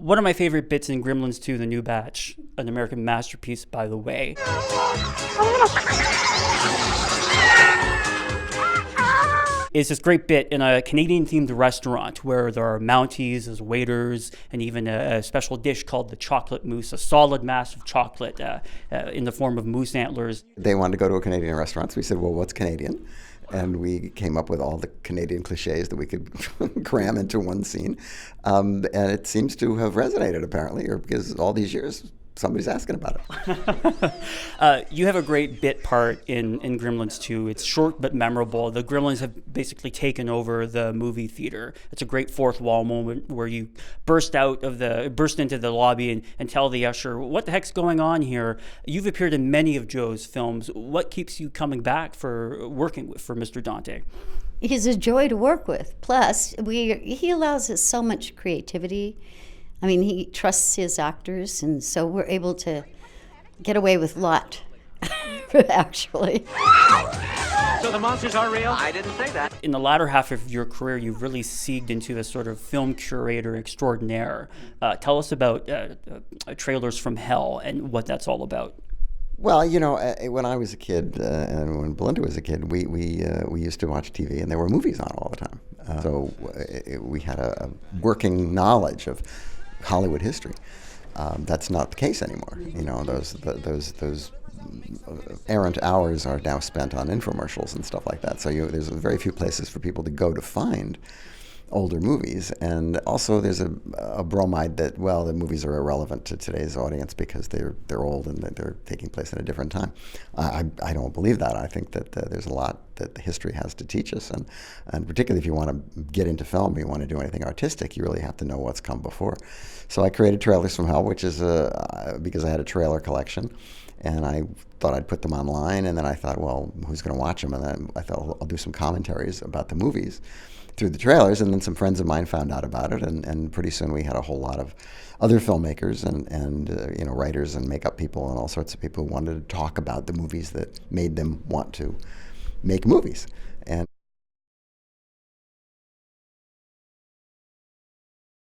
One of my favorite bits in Gremlins 2, The New Batch, an American masterpiece, by the way, is this great bit in a Canadian-themed restaurant where there are Mounties as waiters and even a special dish called the chocolate mousse, a solid mass of chocolate in the form of moose antlers. They wanted to go to a Canadian restaurant, so we said, well, what's Canadian? And we came up with all the Canadian cliches that we could cram into one scene. And it seems to have resonated, apparently, or because all these years, somebody's asking about it. You have a great bit part in Gremlins 2. It's short but memorable. The Gremlins have basically taken over the movie theater. It's a great fourth wall moment where you burst into the lobby and tell the usher, what the heck's going on here? You've appeared in many of Joe's films. What keeps you coming back for working for Mr. Dante? He's a joy to work with. Plus, he allows us so much creativity. I mean, he trusts his actors, and so we're able to get away with a lot, actually. So the monsters are real? I didn't say that. In the latter half of your career, you've really segged into this sort of film curator extraordinaire. Tell us about Trailers from Hell and what that's all about. Well, you know, when I was a kid and when Belinda was a kid, we used to watch TV, and there were movies on all the time. So we had a working knowledge of Hollywood history. That's not the case anymore. You know, those errant hours are now spent on infomercials and stuff like that. So there's very few places for people to go to find older movies, and also there's a bromide that, well, the movies are irrelevant to today's audience because they're old and they're taking place at a different time. I don't believe that. I think that there's a lot that the history has to teach us, and particularly if you want to get into film, you want to do anything artistic, you really have to know what's come before. So I created Trailers from Hell, which is because I had a trailer collection, and I thought I'd put them online, and then I thought, well, who's going to watch them? And then I thought I'll do some commentaries about the movies through the trailers, and then some friends of mine found out about it, and pretty soon we had a whole lot of other filmmakers and you know, writers and makeup people and all sorts of people who wanted to talk about the movies that made them want to make movies. And